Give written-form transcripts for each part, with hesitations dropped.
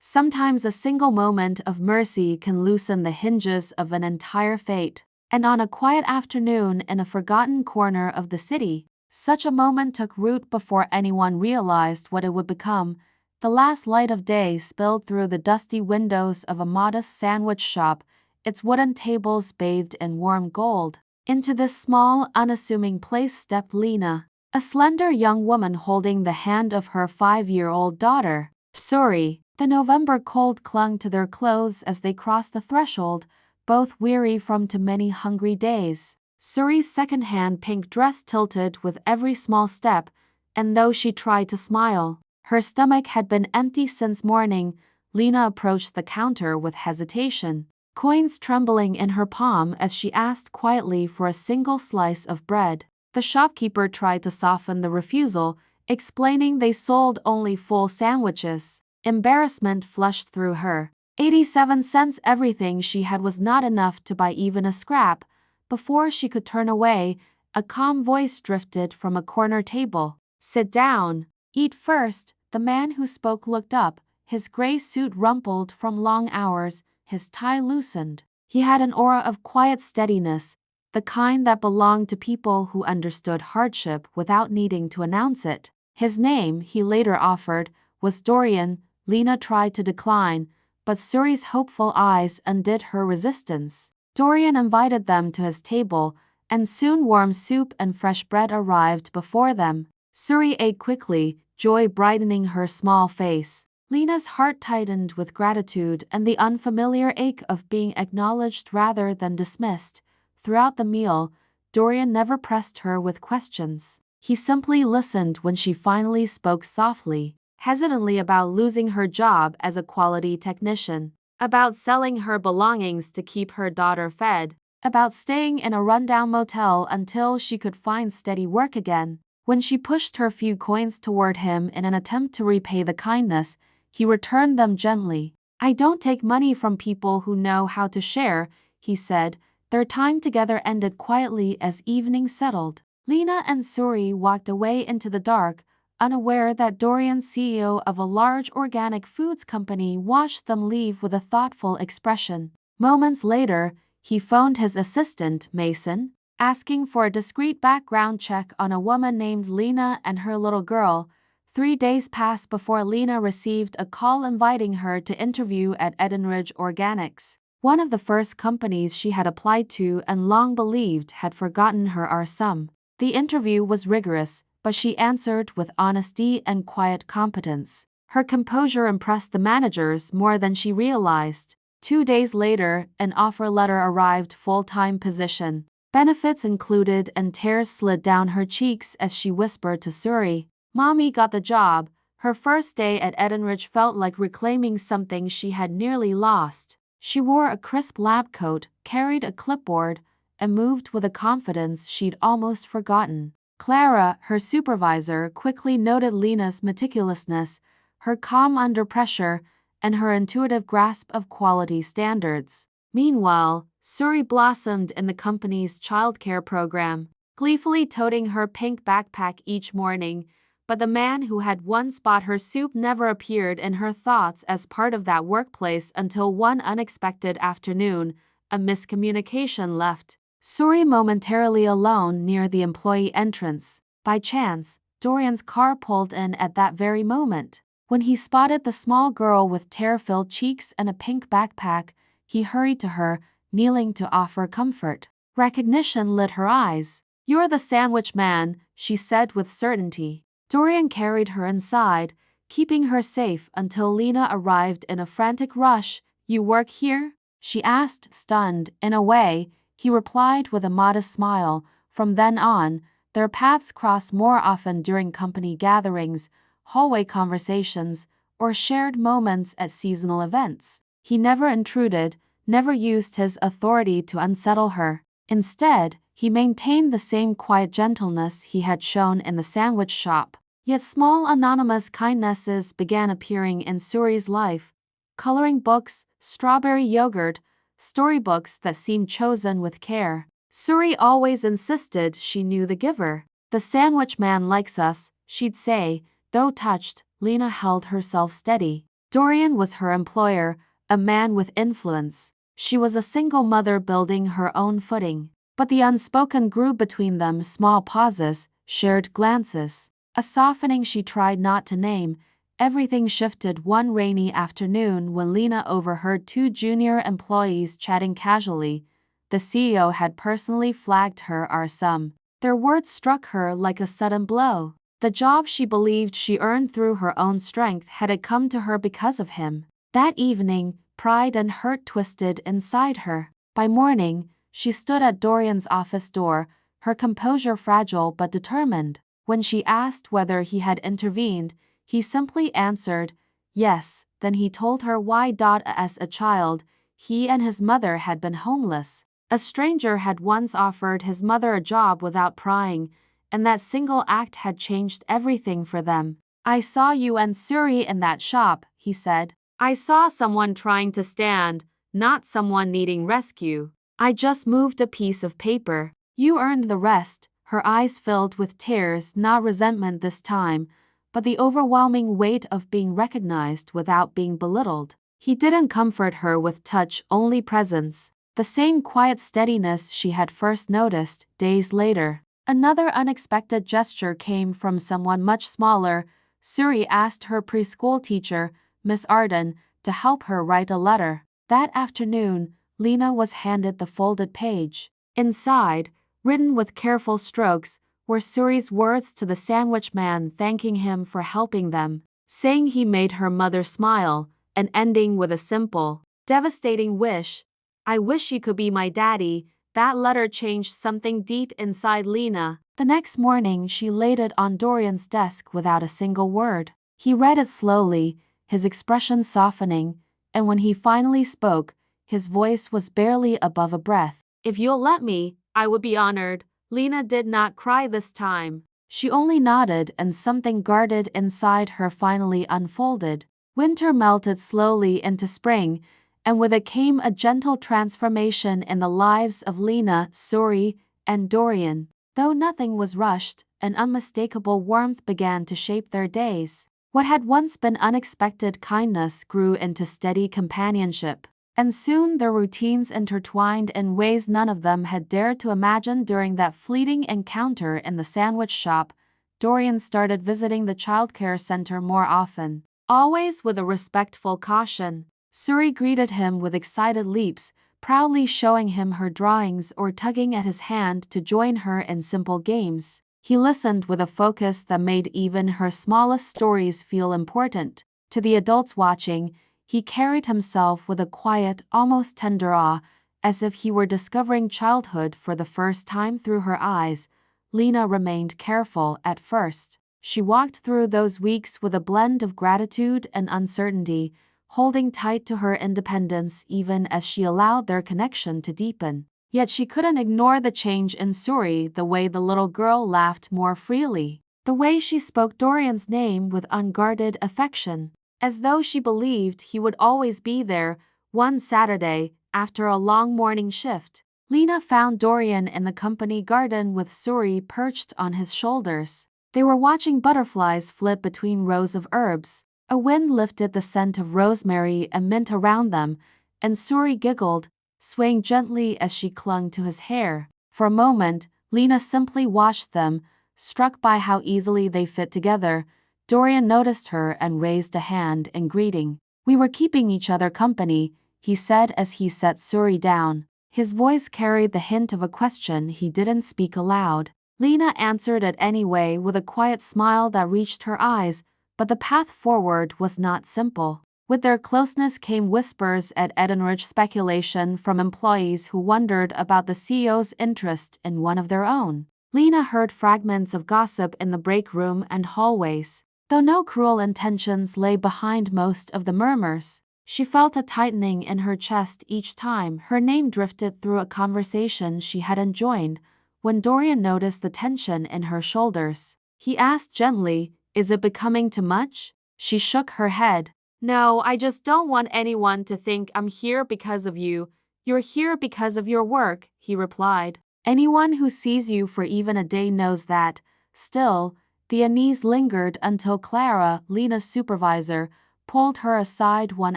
Sometimes a single moment of mercy can loosen the hinges of an entire fate. And on a quiet afternoon in a forgotten corner of the city, such a moment took root before anyone realized what it would become. The last light of day spilled through the dusty windows of a modest sandwich shop, its wooden tables bathed in warm gold. Into this small, unassuming place stepped Lena, a slender young woman holding the hand of her 5-year-old daughter. Suri. The November cold clung to their clothes as they crossed the threshold, both weary from too many hungry days. Suri's second-hand pink dress tilted with every small step, and though she tried to smile, her stomach had been empty since morning. Lena approached the counter with hesitation, coins trembling in her palm as she asked quietly for a single slice of bread. The shopkeeper tried to soften the refusal, explaining they sold only full sandwiches. Embarrassment flushed through her. 87 cents. Everything she had was not enough to buy even a scrap. Before she could turn away, a calm voice drifted from a corner table. "Sit down. Eat first." The man who spoke looked up, his gray suit rumpled from long hours, his tie loosened. He had an aura of quiet steadiness, the kind that belonged to people who understood hardship without needing to announce it. His name, he later offered, was Dorian. Lena tried to decline, but Suri's hopeful eyes undid her resistance. Dorian invited them to his table, and soon warm soup and fresh bread arrived before them. Suri ate quickly, joy brightening her small face. Lena's heart tightened with gratitude and the unfamiliar ache of being acknowledged rather than dismissed. Throughout the meal, Dorian never pressed her with questions. He simply listened when she finally spoke softly, hesitantly, about losing her job as a quality technician, about selling her belongings to keep her daughter fed, about staying in a rundown motel until she could find steady work again. When she pushed her few coins toward him in an attempt to repay the kindness, he returned them gently. "I don't take money from people who know how to share," he said. Their time together ended quietly as evening settled. Lena and Suri walked away into the dark, unaware that Dorian, CEO of a large organic foods company, watched them leave with a thoughtful expression. Moments later, he phoned his assistant, Mason, asking for a discreet background check on a woman named Lena and her little girl. 3 days passed before Lena received a call inviting her to interview at Edenridge Organics, one of the first companies she had applied to and long believed had forgotten her some. The interview was rigorous, but she answered with honesty and quiet competence. Her composure impressed the managers more than she realized. 2 days later, an offer letter arrived, full-time position. Benefits included, and tears slid down her cheeks as she whispered to Suri, "Mommy got the job." Her first day at Edenridge felt like reclaiming something she had nearly lost. She wore a crisp lab coat, carried a clipboard, and moved with a confidence she'd almost forgotten. Clara, her supervisor, quickly noted Lena's meticulousness, her calm under pressure, and her intuitive grasp of quality standards. Meanwhile, Suri blossomed in the company's childcare program, gleefully toting her pink backpack each morning, but the man who had once bought her soup never appeared in her thoughts as part of that workplace until one unexpected afternoon, a miscommunication left Suri momentarily alone near the employee entrance. By chance, Dorian's car pulled in at that very moment. When he spotted the small girl with tear-filled cheeks and a pink backpack, he hurried to her, kneeling to offer comfort. Recognition lit her eyes. "You're the sandwich man," she said with certainty. Dorian carried her inside, keeping her safe until Lena arrived in a frantic rush. "You work here?" she asked, stunned. "In a way," he replied with a modest smile. From then on, their paths crossed more often during company gatherings, hallway conversations, or shared moments at seasonal events. He never intruded, never used his authority to unsettle her. Instead, he maintained the same quiet gentleness he had shown in the sandwich shop. Yet small anonymous kindnesses began appearing in Suri's life. Coloring books, strawberry yogurt, storybooks that seemed chosen with care. Suri always insisted she knew the giver. "The sandwich man likes us," she'd say. Though touched, Lena held herself steady. Dorian was her employer, a man with influence. She was a single mother building her own footing. But the unspoken grew between them, small pauses, shared glances, a softening she tried not to name. Everything shifted one rainy afternoon when Lena overheard two junior employees chatting casually. The CEO had personally flagged her RSUM. Their words struck her like a sudden blow. The job she believed she earned through her own strength had come to her because of him. That evening, pride and hurt twisted inside her. By morning, she stood at Dorian's office door, her composure fragile but determined. When she asked whether he had intervened, he simply answered, yes. Then he told her why. As a child, he and his mother had been homeless. A stranger had once offered his mother a job without prying, and that single act had changed everything for them. I saw you and Suri in that shop, he said. I saw someone trying to stand, not someone needing rescue. I just moved a piece of paper. You earned the rest. Her eyes filled with tears, not resentment this time, but the overwhelming weight of being recognized without being belittled. He didn't comfort her with touch, only presence. The same quiet steadiness she had first noticed. Days later, another unexpected gesture came from someone much smaller. Suri asked her preschool teacher, Miss Arden, to help her write a letter. That afternoon, Lena was handed the folded page. Inside, written with careful strokes, were Suri's words to the sandwich man, thanking him for helping them, saying he made her mother smile, and ending with a simple, devastating wish. I wish you could be my daddy. That letter changed something deep inside Lena. The next morning, she laid it on Dorian's desk without a single word. He read it slowly, his expression softening, and when he finally spoke, his voice was barely above a breath. If you'll let me, I would be honored. Lena did not cry this time. She only nodded, and something guarded inside her finally unfolded. Winter melted slowly into spring, and with it came a gentle transformation in the lives of Lena, Suri, and Dorian. Though nothing was rushed, an unmistakable warmth began to shape their days. What had once been unexpected kindness grew into steady companionship, and soon their routines intertwined in ways none of them had dared to imagine. During that fleeting encounter in the sandwich shop, Dorian started visiting the childcare center more often, always with a respectful caution. Suri greeted him with excited leaps, proudly showing him her drawings or tugging at his hand to join her in simple games. He listened with a focus that made even her smallest stories feel important. To the adults watching, he carried himself with a quiet, almost tender awe, as if he were discovering childhood for the first time through her eyes. Lena remained careful at first. She walked through those weeks with a blend of gratitude and uncertainty, holding tight to her independence even as she allowed their connection to deepen. Yet she couldn't ignore the change in Suri, the way the little girl laughed more freely, the way she spoke Dorian's name with unguarded affection, as though she believed he would always be there. One Saturday, after a long morning shift, Lena found Dorian in the company garden with Suri perched on his shoulders. They were watching butterflies flit between rows of herbs. A wind lifted the scent of rosemary and mint around them, and Suri giggled, swaying gently as she clung to his hair. For a moment, Lena simply watched them, struck by how easily they fit together. Dorian noticed her and raised a hand in greeting. We were keeping each other company, he said as he set Suri down. His voice carried the hint of a question he didn't speak aloud. Lena answered it anyway with a quiet smile that reached her eyes, but the path forward was not simple. With their closeness came whispers at Edenridge, speculation from employees who wondered about the CEO's interest in one of their own. Lena heard fragments of gossip in the break room and hallways. Though no cruel intentions lay behind most of the murmurs, she felt a tightening in her chest each time her name drifted through a conversation she hadn't joined. When Dorian noticed the tension in her shoulders, he asked gently, "Is it becoming too much?" She shook her head. "No, I just don't want anyone to think I'm here because of you. You're here because of your work," he replied. "Anyone who sees you for even a day knows that." Still, the unease lingered until Clara, Lena's supervisor, pulled her aside one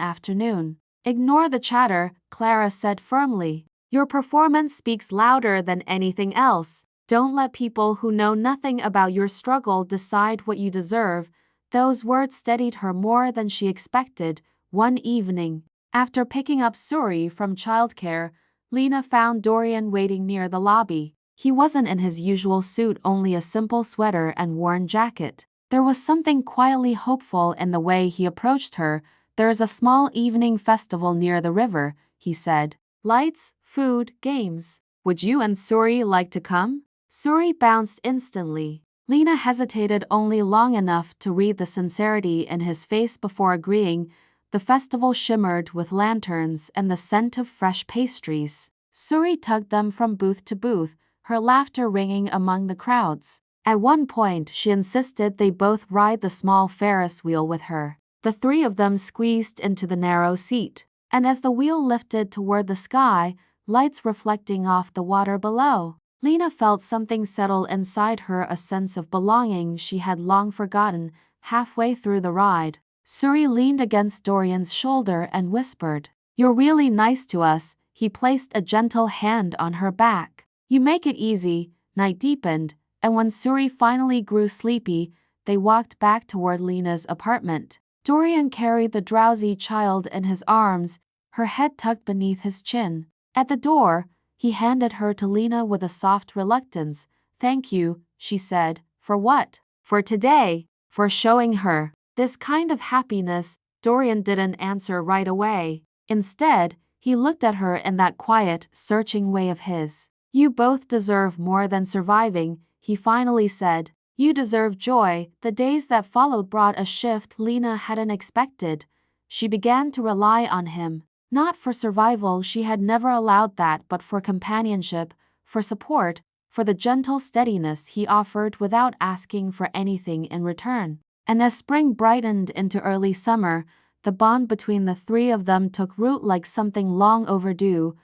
afternoon. "Ignore the chatter," Clara said firmly. "Your performance speaks louder than anything else. Don't let people who know nothing about your struggle decide what you deserve." Those words steadied her more than she expected. One evening, after picking up Suri from childcare, Lena found Dorian waiting near the lobby. He wasn't in his usual suit, only a simple sweater and worn jacket. There was something quietly hopeful in the way he approached her. "There's a small evening festival near the river," he said. "Lights, food, games. Would you and Suri like to come?" Suri bounced instantly. Lena hesitated only long enough to read the sincerity in his face before agreeing. The festival shimmered with lanterns and the scent of fresh pastries. Suri tugged them from booth to booth, her laughter ringing among the crowds. At one point, she insisted they both ride the small Ferris wheel with her. The three of them squeezed into the narrow seat, and as the wheel lifted toward the sky, lights reflecting off the water below, Lena felt something settle inside her, a sense of belonging she had long forgotten. Halfway through the ride, Suri leaned against Dorian's shoulder and whispered, "You're really nice to us." He placed a gentle hand on her back. "You make it easy." Night deepened, and when Suri finally grew sleepy, they walked back toward Lena's apartment. Dorian carried the drowsy child in his arms, her head tucked beneath his chin. At the door, he handed her to Lena with a soft reluctance. "Thank you," she said. "For what?" "For today. For showing her this kind of happiness." Dorian didn't answer right away. Instead, he looked at her in that quiet, searching way of his. "You both deserve more than surviving," he finally said. "You deserve joy." The days that followed brought a shift Lena hadn't expected. She began to rely on him. Not for survival, she had never allowed that, but for companionship, for support, for the gentle steadiness he offered without asking for anything in return. And as spring brightened into early summer, the bond between the three of them took root like something long overdue.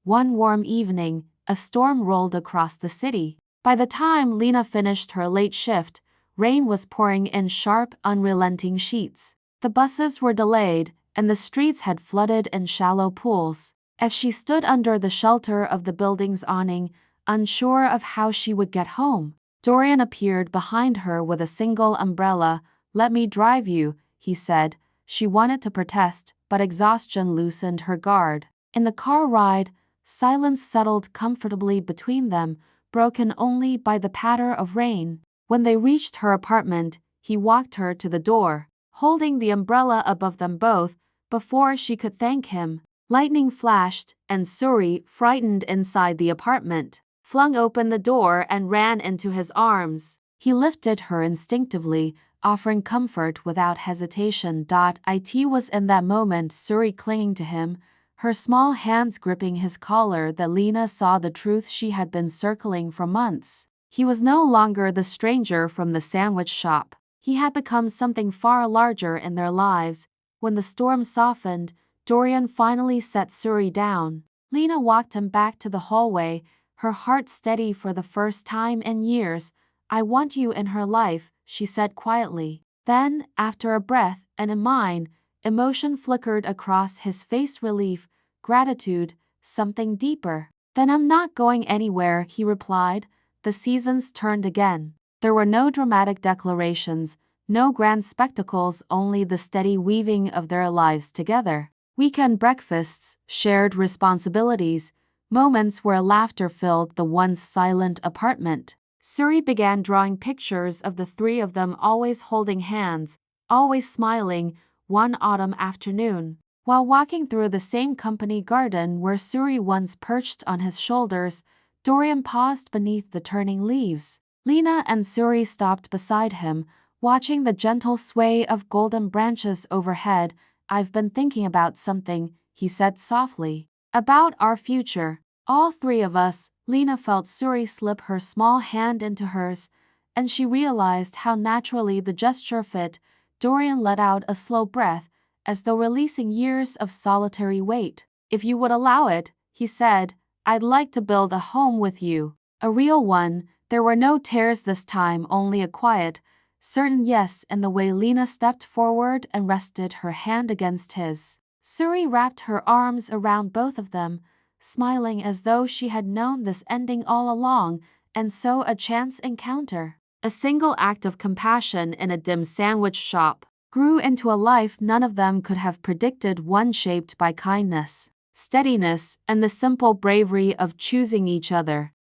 One warm evening, a storm rolled across the city. By the time Lena finished her late shift, rain was pouring in sharp, unrelenting sheets. The buses were delayed, and the streets had flooded in shallow pools. As she stood under the shelter of the building's awning, unsure of how she would get home, Dorian appeared behind her with a single umbrella. "Let me drive you," he said. She wanted to protest, but exhaustion loosened her guard. In the car ride, silence settled comfortably between them, broken only by the patter of rain. When they reached her apartment, he walked her to the door, holding the umbrella above them both. Before she could thank him, lightning flashed, and Suri, frightened inside the apartment, flung open the door and ran into his arms. He lifted her instinctively, offering comfort without hesitation. It was in that moment, Suri clinging to him, her small hands gripping his collar, that Lena saw the truth she had been circling for months. He was no longer the stranger from the sandwich shop. He had become something far larger in their lives. When the storm softened, Dorian finally set Suri down. Lena walked him back to the hallway, her heart steady for the first time in years. "I want you in her life," she said quietly. Then, after a breath, and in mine, emotion flickered across his face. Relief, gratitude, something deeper. "Then I'm not going anywhere," he replied. The seasons turned again. There were no dramatic declarations, no grand spectacles, only the steady weaving of their lives together. Weekend breakfasts, shared responsibilities, moments where laughter filled the once silent apartment. Suri began drawing pictures of the three of them, always holding hands, always smiling. One autumn afternoon, while walking through the same company garden where Suri once perched on his shoulders, Dorian paused beneath the turning leaves. Lena and Suri stopped beside him, watching the gentle sway of golden branches overhead. "I've been thinking about something," he said softly. "About our future. All three of us." Lena felt Suri slip her small hand into hers, and she realized how naturally the gesture fit. Dorian let out a slow breath, as though releasing years of solitary weight. "If you would allow it," he said, "I'd like to build a home with you. A real one." There were no tears this time, only a quiet, certain yes in the way Lena stepped forward and rested her hand against his. Suri wrapped her arms around both of them, smiling as though she had known this ending all along, and so a chance encounter, a single act of compassion in a dim sandwich shop, grew into a life none of them could have predicted, one shaped by kindness, steadiness, and the simple bravery of choosing each other.